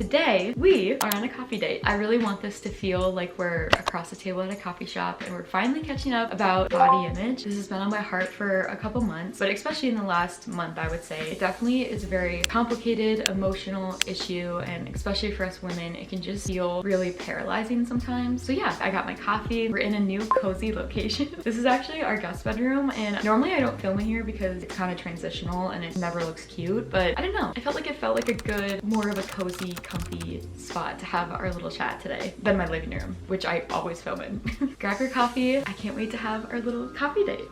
today we are on a coffee date. I really want this to feel like we're across the table at a coffee shop and we're finally catching up about body image. This has been on my heart for a couple months, but especially in the last month, I would say. It definitely is a very complicated, emotional issue, and especially for us women, it can just feel really paralyzing sometimes. So yeah, I got my coffee. We're in a new cozy location. This is actually our guest bedroom, and normally I don't film in here because it's kind of transitional and it never looks cute, but I don't know. I felt like it felt like a good, more of a cozy, comfy spot to have our little chat today than my living room, which I always film in. Grab your coffee. I can't wait to have our little coffee date.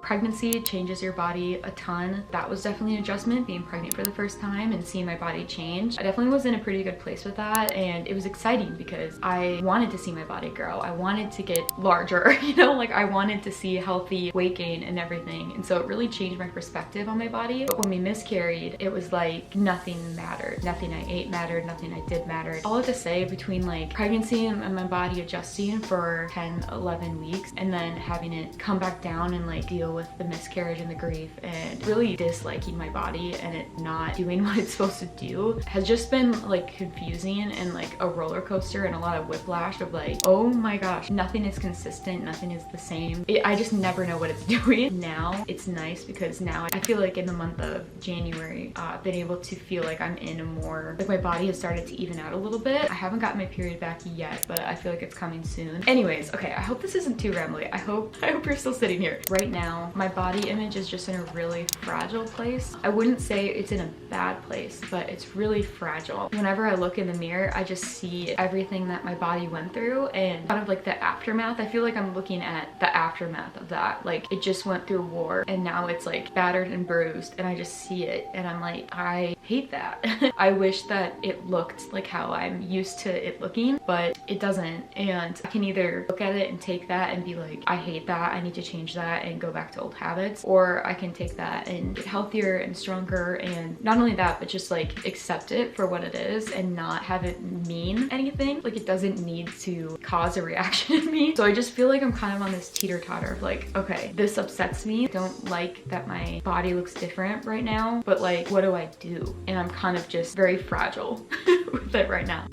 Pregnancy changes your body a ton. That was definitely an adjustment, being pregnant for the first time and seeing my body change. I definitely was in a pretty good place with that, and it was exciting because I wanted to see my body grow. I wanted to get larger, you know, like I wanted to see healthy weight gain and everything. And so it really changed my perspective on my body. But when we miscarried, it was like nothing mattered. Nothing I ate mattered, nothing I did mattered. All I have to say, between like pregnancy and my body adjusting for 10, 11 weeks and then having it come back down and like deal with the miscarriage and the grief and really disliking my body and it not doing what it's supposed to do, has just been like confusing and like a roller coaster and a lot of whiplash of like, oh my gosh, nothing is consistent, nothing is the same. I just never know what it's doing. Now it's nice because now I feel like in the month of January, I've been able to feel like I'm in a more, like my body has started to even out a little bit. I haven't gotten my period back yet, but I feel like it's coming soon. Anyways, okay, I hope this isn't too rambly. I hope you're still sitting here. Right now, my body image is just in a really fragile place. I wouldn't say it's in a bad place, but it's really fragile. Whenever I look in the mirror, I just see everything that my body went through and kind of like the aftermath. I feel like I'm looking at the aftermath of that. Like it just went through war and now it's like battered and bruised and I just see it and I'm like, I hate that. I wish that it looked like how I'm used to it looking, but it doesn't. And I can either look at it and take that and be like, I hate that, I need to change that and go back to old habits, or I can take that and get healthier and stronger, and not only that, but just like accept it for what it is and not have it mean anything. Like it doesn't need to cause a reaction in me. So I just feel like I'm kind of on this teeter-totter of like, okay, this upsets me. I don't like that my body looks different right now, but like, what do I do? And I'm kind of just very fragile with it right now.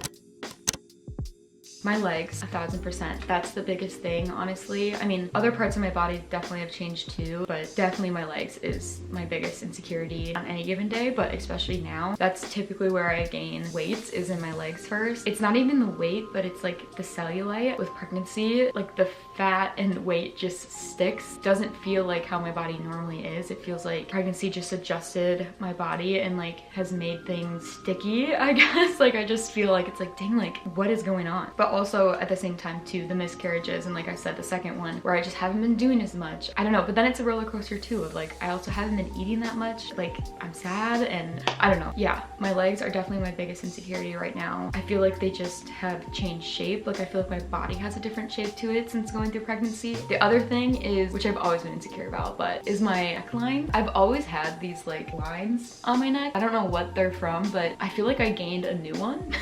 My legs, 1000%. That's the biggest thing, honestly. I mean, other parts of my body definitely have changed too, but definitely my legs is my biggest insecurity on any given day, but especially now. That's typically where I gain weight, is in my legs first. It's not even the weight, but it's like the cellulite. With pregnancy, like the fat and weight just sticks. Doesn't feel like how my body normally is. It feels like pregnancy just adjusted my body and like has made things sticky, I guess. Like I just feel like it's like, dang, like what is going on? But also at the same time too, the miscarriages and like I said, the second one where I just haven't been doing as much. I don't know, but then it's a roller coaster too of like, I also haven't been eating that much. Like I'm sad and I don't know. Yeah, my legs are definitely my biggest insecurity right now. I feel like they just have changed shape. Like I feel like my body has a different shape to it since going through pregnancy. The other thing is, which I've always been insecure about, but is my neckline. I've always had these like lines on my neck. I don't know what they're from, but I feel like I gained a new one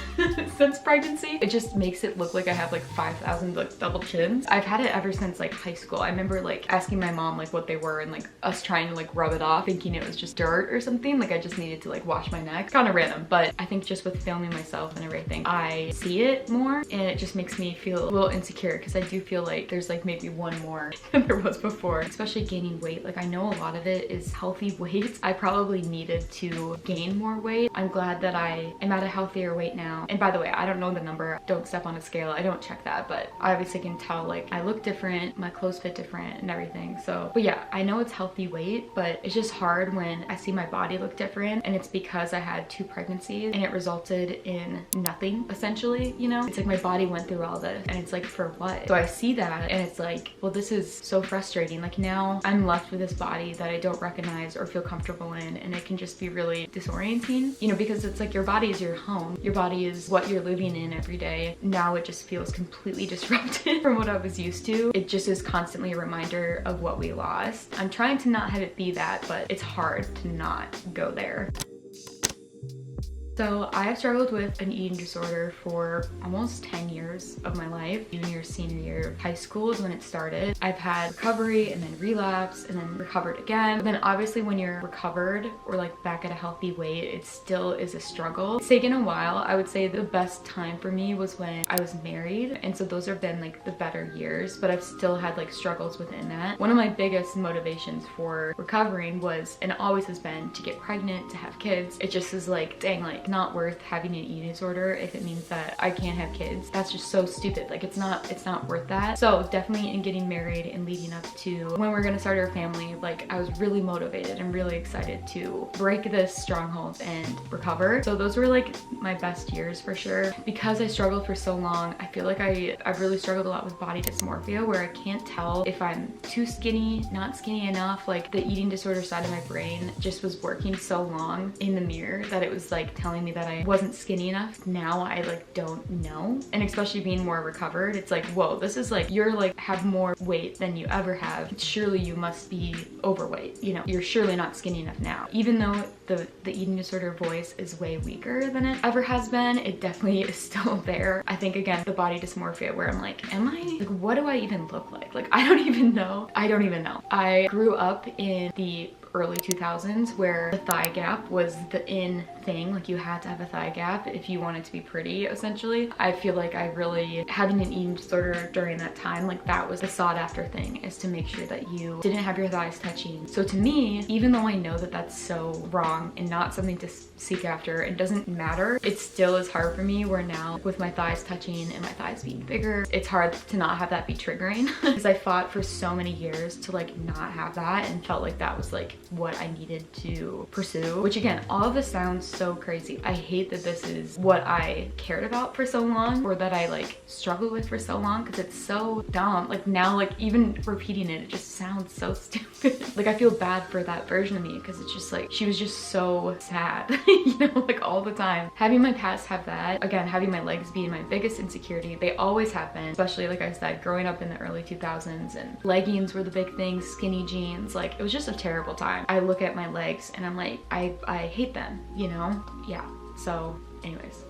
since pregnancy. It just makes it look like I have like 5,000 like double chins. I've had it ever since like high school. I remember like asking my mom like what they were and like us trying to like rub it off thinking it was just dirt or something. Like I just needed to like wash my neck. Kind of random, but I think just with filming myself and everything, I see it more and it just makes me feel a little insecure because I do feel like there's like maybe one more than there was before, especially gaining weight. Like I know a lot of it is healthy weight. I probably needed to gain more weight. I'm glad that I am at a healthier weight now. And by the way, I don't know the number. Don't step on a scale. I don't check that, but I obviously can tell like I look different, my clothes fit different and everything. So, but yeah, I know it's healthy weight, but it's just hard when I see my body look different, and it's because I had 2 pregnancies and it resulted in nothing essentially, you know? It's like my body went through all this and it's like, for what? So I see that and it's like, well, this is so frustrating. Like now I'm left with this body that I don't recognize or feel comfortable in, and it can just be really disorienting, you know, because it's like your body is your home. Your body is what you're living in every day. Now it just feels completely disrupted from what I was used to. It just is constantly a reminder of what we lost. I'm trying to not have it be that, but it's hard to not go there. So I have struggled with an eating disorder for almost 10 years of my life. Junior, senior year of high school is when it started. I've had recovery and then relapse and then recovered again. But then obviously when you're recovered or like back at a healthy weight, it still is a struggle. It's taken a while. I would say the best time for me was when I was married. And so those have been like the better years, but I've still had like struggles within that. One of my biggest motivations for recovering was, and always has been, to get pregnant, to have kids. It just is like, dang, like not worth having an eating disorder if it means that I can't have kids. That's just so stupid. Like it's not worth that. So definitely in getting married and leading up to when we're gonna start our family, like I was really motivated and really excited to break this stronghold and recover. So those were like my best years for sure. Because I struggled for so long, I feel like I've really struggled a lot with body dysmorphia, where I can't tell if I'm too skinny, not skinny enough. Like the eating disorder side of my brain just was working so long in the mirror that it was like telling me that I wasn't skinny enough. Now I like don't know. And especially being more recovered, it's like, whoa, this is like, you're like have more weight than you ever have. Surely you must be overweight. You know, you're surely not skinny enough now. Even though the eating disorder voice is way weaker than it ever has been, it definitely is still there. I think again, the body dysmorphia, where I'm like, like, what do I even look like? Like, I don't even know. I grew up in the early 2000s where the thigh gap was the in thing. Like you had to have a thigh gap if you wanted to be pretty, essentially. I feel like I really, having an eating disorder during that time, like that was the sought after thing, is to make sure that you didn't have your thighs touching. So to me, even though I know that that's so wrong and not something to seek after, it doesn't matter, it still is hard for me, where now with my thighs touching and my thighs being bigger, it's hard to not have that be triggering. Because I fought for so many years to like not have that and felt like that was like what I needed to pursue. Which again, all of this sounds so crazy. I hate that this is what I cared about for so long, or that I like struggled with for so long, because it's so dumb. Like now, like even repeating it, it just sounds so stupid. Like I feel bad for that version of me, because it's just like, she was just so sad, you know, like all the time. Having my past have that, again, having my legs being my biggest insecurity, they always have been, especially like I said, growing up in the early 2000s, and leggings were the big thing, skinny jeans, like it was just a terrible time. I look at my legs and I'm like, I hate them, you know? Yeah, so anyways.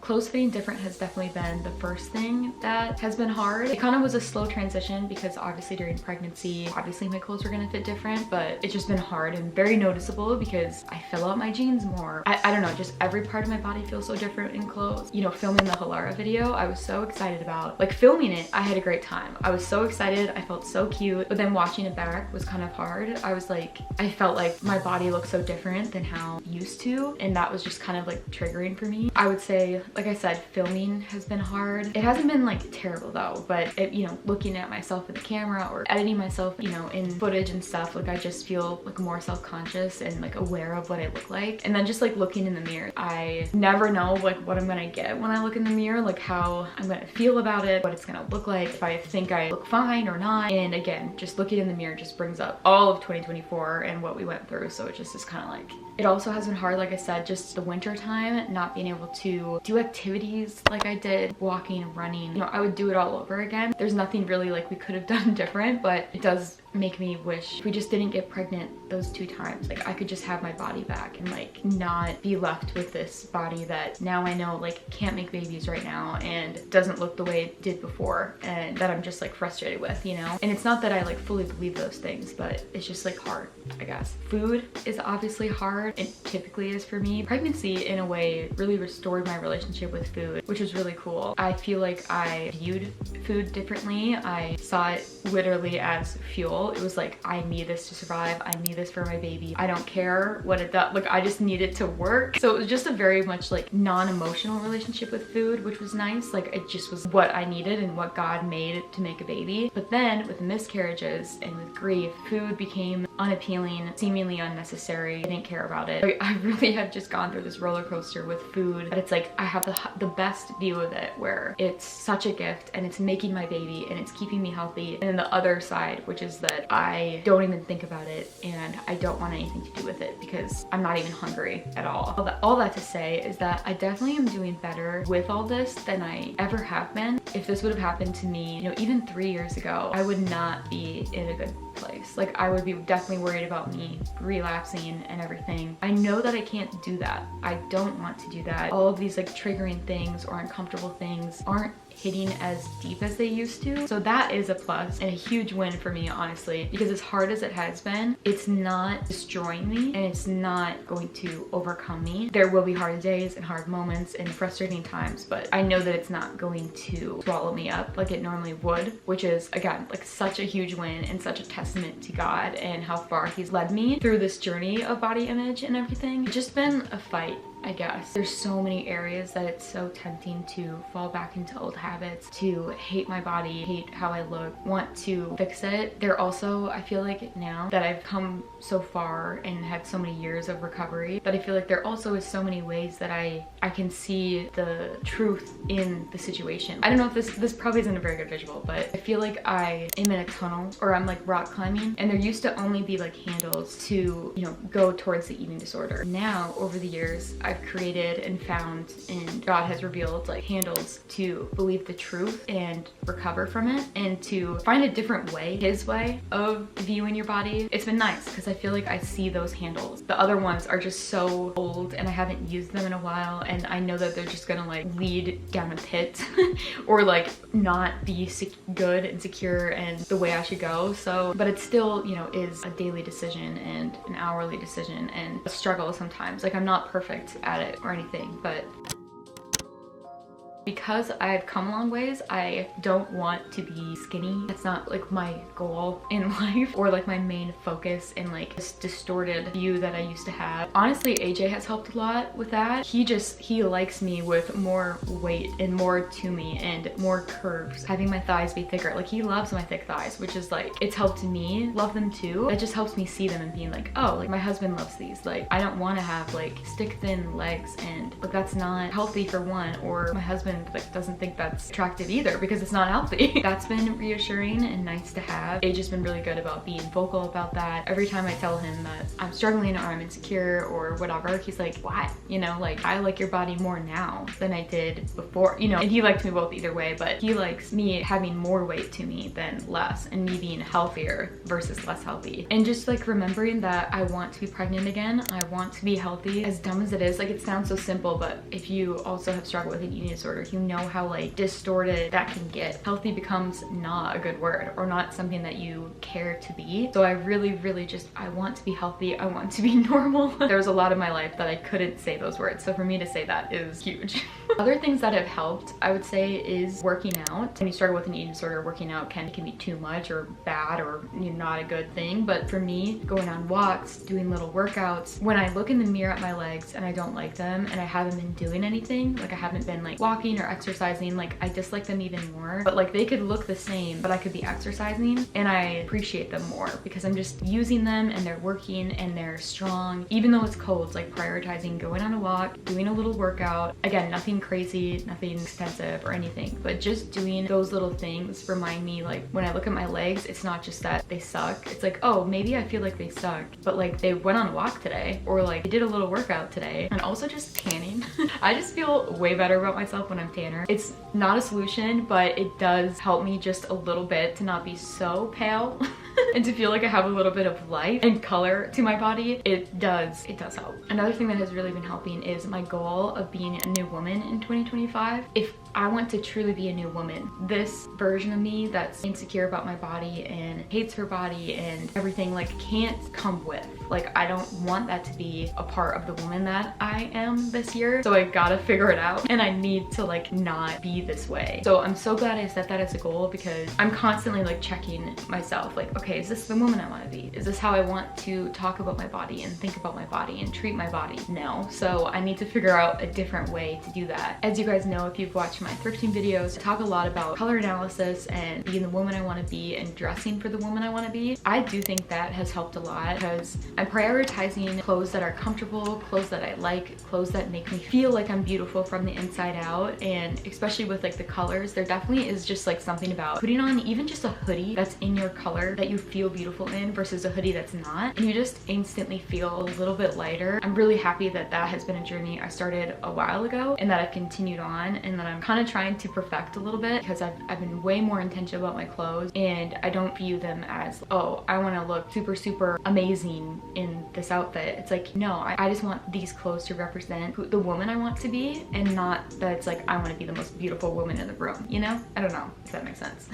Clothes fitting different has definitely been the first thing that has been hard. It kind of was a slow transition, because obviously during pregnancy, obviously my clothes were gonna fit different, but it's just been hard and very noticeable because I fill out my jeans more. I don't know, just every part of my body feels so different in clothes. You know, filming the Halara video, I was so excited about. Like filming it, I had a great time. I was so excited, I felt so cute, but then watching it back was kind of hard. I was like, I felt like my body looked so different than how it used to, and that was just kind of like triggering for me. I would say, like I said, filming has been hard. It hasn't been like terrible though, but it, you know, looking at myself in the camera or editing myself, you know, in footage and stuff, like I just feel like more self-conscious and like aware of what I look like. And then just like looking in the mirror, I never know like what I'm gonna get when I look in the mirror, like how I'm gonna feel about it, what it's gonna look like, if I think I look fine or not. And again, just looking in the mirror just brings up all of 2024 and what we went through. So it just is kind of like, it also has been hard, like I said, just the winter time, not being able to do activities like I did, walking and running. You know, I would do it all over again. There's nothing really like we could have done different, but it does make me wish we just didn't get pregnant those 2 times. Like I could just have my body back and like not be left with this body that now I know like can't make babies right now and doesn't look the way it did before, and that I'm just like frustrated with, you know? And it's not that I like fully believe those things, but it's just like hard, I guess. Food is obviously hard. It typically is for me. Pregnancy in a way really restored my relationship with food, which was really cool. I feel like I viewed food differently. I saw it literally as fuel. It was like, I need this to survive. I need this for my baby. I don't care what it does. Like I just need it to work. So it was just a very much like non-emotional relationship with food, which was nice. Like it just was what I needed and what God made to make a baby. But then with miscarriages and with grief, food became unappealing, seemingly unnecessary. I didn't care about it. Like, I really have just gone through this roller coaster with food, but it's like I have the best view of it, where it's such a gift and it's making my baby and it's keeping me healthy. And then the other side, which is that I don't even think about it and I don't want anything to do with it because I'm not even hungry at all. All that to say is that I definitely am doing better with all this than I ever have been. If this would have happened to me, you know, even 3 years ago, I would not be in a good place. Like I would be definitely worried about me relapsing and everything. I know that I can't do that. I don't want to do that. All of these like triggering things or uncomfortable things aren't hitting as deep as they used to. So that is a plus and a huge win for me, honestly, because as hard as it has been, it's not destroying me and it's not going to overcome me. There will be hard days and hard moments and frustrating times, but I know that it's not going to swallow me up like it normally would, which is, again, like such a huge win and such a testament to God and how far He's led me through this journey of body image and everything. It's just been a fight, I guess. There's so many areas that it's so tempting to fall back into old habits, to hate my body, hate how I look, want to fix it. There also, I feel like now that I've come so far and had so many years of recovery, that I feel like there also is so many ways that I can see the truth in the situation. I don't know if this probably isn't a very good visual, but I feel like I am in a tunnel or I'm like rock climbing, and there used to only be like handles to, you know, go towards the eating disorder. Now, over the years, I've created and found, and God has revealed like handles to believe the truth and recover from it and to find a different way, His way of viewing your body. It's been nice because I feel like I see those handles. The other ones are just so old and I haven't used them in a while, and I know that they're just gonna like lead down a pit or like not be good and secure and the way I should go. So, but it still, you know, is a daily decision and an hourly decision and a struggle sometimes. Like I'm not perfect at it or anything, but because I've come a long ways, I don't want to be skinny. That's not like my goal in life or like my main focus in like this distorted view that I used to have. Honestly, AJ has helped a lot with that. He likes me with more weight and more to me and more curves, having my thighs be thicker. Like he loves my thick thighs, which is like, it's helped me love them too. It just helps me see them and being like, oh, like my husband loves these. Like I don't want to have like stick thin legs, and like that's not healthy for one, or my husband like doesn't think that's attractive either because it's not healthy. That's been reassuring and nice to have. AJ's been really good about being vocal about that. Every time I tell him that I'm struggling or I'm insecure or whatever, he's like, what? You know, like I like your body more now than I did before, you know, and he likes me both either way, but he likes me having more weight to me than less, and me being healthier versus less healthy. And just like remembering that I want to be pregnant again, I want to be healthy. As dumb as it is, like it sounds so simple, but if you also have struggled with an eating disorder, you know how like distorted that can get. Healthy becomes not a good word or not something that you care to be. So I really just, I want to be healthy. I want to be normal. There was a lot of my life that I couldn't say those words. So for me to say that is huge. Other things that have helped, I would say, is working out. When you struggle with an eating disorder, working out can be too much or bad or not a good thing. But for me, going on walks, doing little workouts, when I look in the mirror at my legs and I don't like them and I haven't been doing anything, like I haven't been like walking or exercising, like I dislike them even more. But like they could look the same, but I could be exercising and I appreciate them more because I'm just using them and they're working and they're strong. Even though it's cold, it's like prioritizing going on a walk, doing a little workout. Again, nothing crazy, nothing extensive or anything, but just doing those little things remind me, like when I look at my legs, it's not just that they suck. It's like, oh, maybe I feel like they suck, but like they went on a walk today, or like they did a little workout today. And also just tanning. I just feel way better about myself when I'm tanner. It's not a solution, but it does help me just a little bit to not be so pale. And to feel like I have a little bit of life and color to my body. It does help. Another thing that has really been helping is my goal of being a new woman in 2025. If I want to truly be a new woman, this version of me that's insecure about my body and hates her body and everything, like can't come with. Like I don't want that to be a part of the woman that I am this year. So I gotta figure it out and I need to like not be this way. So I'm so glad I set that as a goal because I'm constantly like checking myself, like, okay, is this the woman I want to be? Is this how I want to talk about my body and think about my body and treat my body? No. So I need to figure out a different way to do that. As you guys know, if you've watched my thrifting videos, I talk a lot about color analysis and being the woman I want to be and dressing for the woman I want to be. I do think that has helped a lot because I'm prioritizing clothes that are comfortable, clothes that I like, clothes that make me feel like I'm beautiful from the inside out. And especially with like the colors, there definitely is just like something about putting on even just a hoodie that's in your color that you you feel beautiful in versus a hoodie that's not, and you just instantly feel a little bit lighter. I'm really happy that that has been a journey I started a while ago and that I've continued on, and that I'm kind of trying to perfect a little bit, because I've been way more intentional about my clothes, and I don't view them as, oh, I want to look super amazing in this outfit. It's like, no, I just want these clothes to represent the woman I want to be, and not that it's like I want to be the most beautiful woman in the room, you know? I don't know if that makes sense.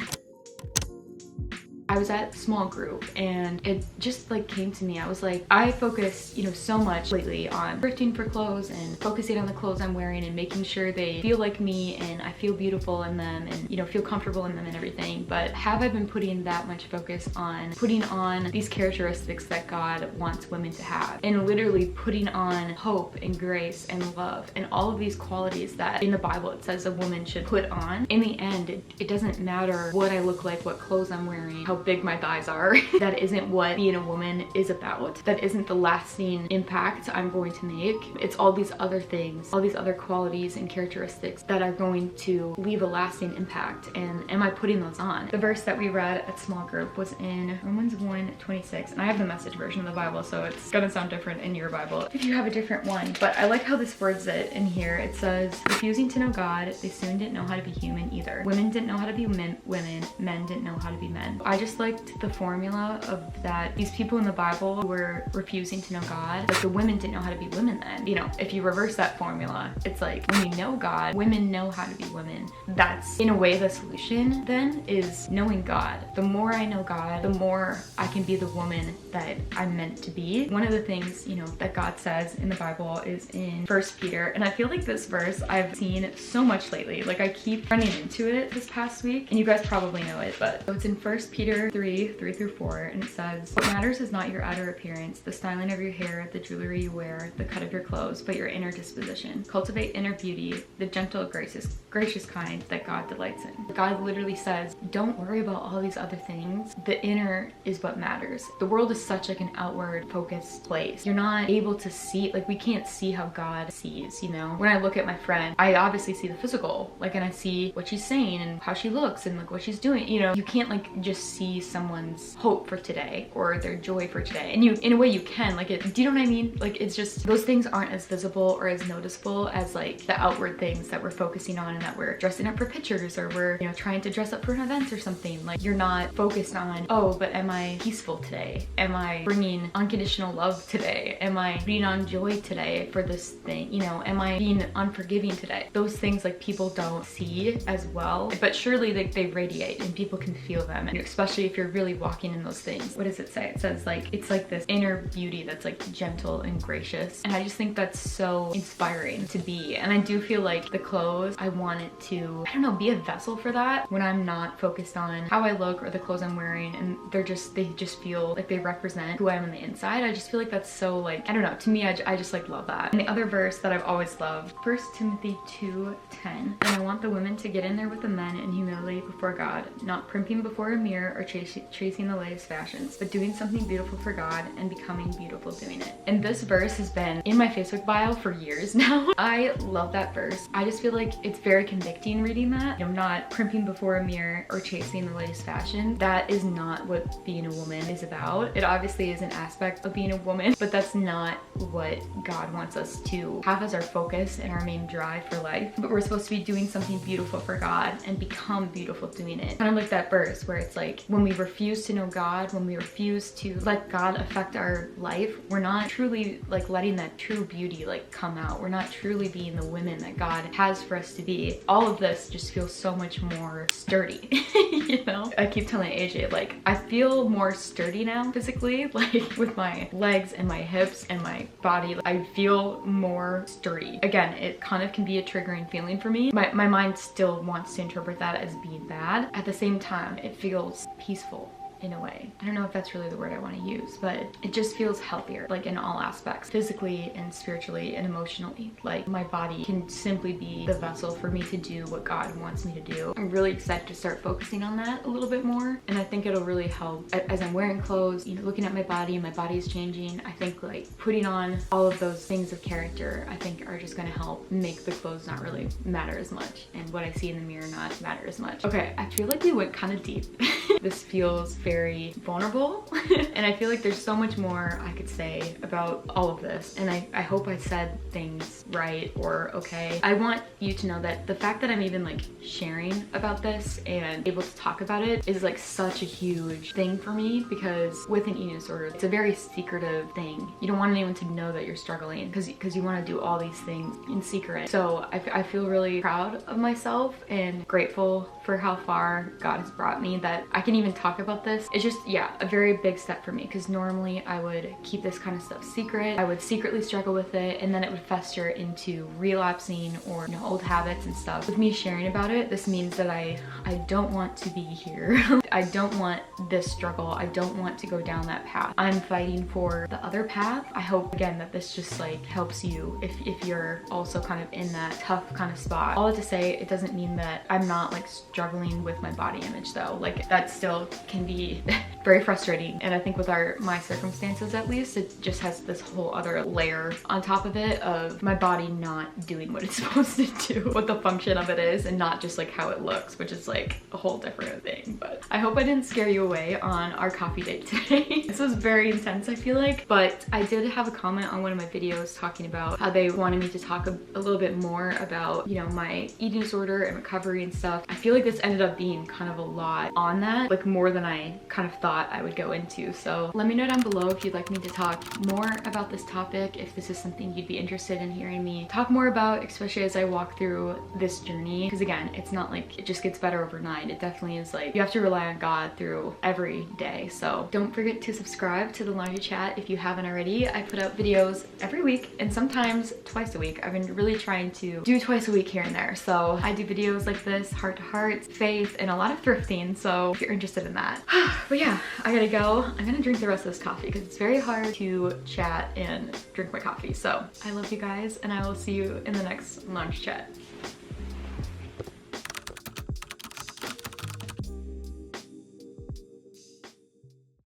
I was at small group and it just like came to me. I was like, I focus, you know, so much lately on thrifting for clothes and focusing on the clothes I'm wearing and making sure they feel like me and I feel beautiful in them and, you know, feel comfortable in them and everything. But have I been putting that much focus on putting on these characteristics that God wants women to have, and literally putting on hope and grace and love and all of these qualities that in the Bible it says a woman should put on? In the end, it doesn't matter what I look like, what clothes I'm wearing, how big my thighs are. That isn't what being a woman is about. That isn't the lasting impact I'm going to make. It's all these other things, all these other qualities and characteristics that are going to leave a lasting impact. And am I putting those on? The verse that we read at small group was in Romans 1:26, and I have the Message version of the Bible, so it's gonna sound different in your Bible if you have a different one. But I like how this words it in here. It says, refusing to know God, they soon didn't know how to be human either. Women didn't know how to be women, men didn't know how to be men. I just liked the formula of that these people in the Bible were refusing to know God, but the women didn't know how to be women then. You know, if you reverse that formula, it's like when you know God, women know how to be women. That's in a way the solution then is knowing God. The more I know God, the more I can be the woman that I'm meant to be. One of the things, you know, that God says in the Bible is in 1 Peter, and I feel like this verse I've seen so much lately. Like I keep running into it this past week, and you guys probably know it, but so it's in 1 Peter 3:3-4, and it says, what matters is not your outer appearance, the styling of your hair, the jewelry you wear, the cut of your clothes, but your inner disposition. Cultivate inner beauty, the gentle, gracious kind that God delights in. God literally says, don't worry about all these other things. The inner is what matters. The world is such like an outward focused place. You're not able to see, like we can't see how God sees, you know? When I look at my friend, I obviously see the physical, like, and I see what she's saying and how she looks and like what she's doing, you know? You can't like just see someone's hope for today or their joy for today. And you, in a way you can, like it, do you know what I mean? Like it's just, those things aren't as visible or as noticeable as like the outward things that we're focusing on and that we're dressing up for pictures or we're, you know, trying to dress up for an event or something. Like you're not focused on, oh, but am I peaceful today? Am I bringing unconditional love today? Am I putting on joy today for this thing? You know, am I being unforgiving today? Those things like people don't see as well, but surely they radiate and people can feel them, and especially if you're really walking in those things. What does it say? It says like, it's like this inner beauty that's like gentle and gracious, and I just think that's so inspiring to be. And I do feel like the clothes, I want it to, I don't know, be a vessel for that when I'm not focused on how I look or the clothes I'm wearing, and they just feel like they represent who I am on the inside. I just feel like that's so like, I don't know, to me I just like love that. And the other verse that I've always loved, 1 Timothy 2:10, and I want the women to get in there with the men in humility before God, not primping before a mirror or chasing the latest fashions, but doing something beautiful for God and becoming beautiful doing it. And this verse has been in my Facebook bio for years now. I love that verse. I just feel like it's very convicting reading that. You know, not primping before a mirror or chasing the latest fashion. That is not what being a woman is about. It obviously is an aspect of being a woman, but that's not what God wants us to have as our focus and our main drive for life. But we're supposed to be doing something beautiful for God and become beautiful doing it. Kind of like that verse where it's like, when we refuse to know God, when we refuse to let God affect our life, we're not truly like letting that true beauty like come out. We're not truly being the women that God has for us to be. All of this just feels so much more sturdy, you know? I keep telling AJ, like, I feel more sturdy now physically, like with my legs and my hips and my body. I feel more sturdy. Again, it kind of can be a triggering feeling for me. My mind still wants to interpret that as being bad. At the same time, it feels peaceful. In a way. I don't know if that's really the word I want to use, but it just feels healthier, like in all aspects, physically and spiritually and emotionally. Like my body can simply be the vessel for me to do what God wants me to do. I'm really excited to start focusing on that a little bit more, and I think it'll really help as I'm wearing clothes, you know, looking at my body and my body is changing. I think like putting on all of those things of character, I think are just gonna help make the clothes not really matter as much and what I see in the mirror not matter as much. Okay, I feel like we went kind of deep. This feels very very vulnerable. And I feel like there's so much more I could say about all of this. And I hope I said things right or okay. I want you to know that the fact that I'm even like sharing about this and able to talk about it is like such a huge thing for me, because with an eating disorder, it's a very secretive thing. You don't want anyone to know that you're struggling because you want to do all these things in secret. So I feel really proud of myself and grateful for how far God has brought me that I can even talk about this. It's just, yeah, a very big step for me, because normally I would keep this kind of stuff secret. I would secretly struggle with it, and then it would fester into relapsing or, you know, old habits and stuff. With me sharing about it, this means that I don't want to be here. I don't want this struggle. I don't want to go down that path. I'm fighting for the other path. I hope, again, that this just like helps you if you're also kind of in that tough kind of spot. All that to say, it doesn't mean that I'm not like struggling with my body image though. Like that still can be very frustrating. And I think with my circumstances, at least, it just has this whole other layer on top of it of my body not doing what it's supposed to do, what the function of it is, and not just like how it looks, which is like a whole different thing. But I hope I didn't scare you away on our coffee date today. This was very intense, I feel like, but I did have a comment on one of my videos talking about how they wanted me to talk a little bit more about, you know, my eating disorder and recovery and stuff. I feel like this ended up being kind of a lot on that, like more than I kind of thought I would go into. So let me know down below if you'd like me to talk more about this topic, if this is something you'd be interested in hearing me talk more about, especially as I walk through this journey. Because again, it's not like it just gets better overnight. It definitely is like you have to rely on God through every day. So don't forget to subscribe to the Laundry Chat if you haven't already. I put out videos every week and sometimes twice a week. I've been really trying to do twice a week here and there. So I do videos like this, heart to heart, faith, and a lot of thrifting. So if you're interested in that. But yeah, I gotta go. I'm gonna drink the rest of this coffee because it's very hard to chat and drink my coffee. So I love you guys, and I will see you in the next Laundry Chat.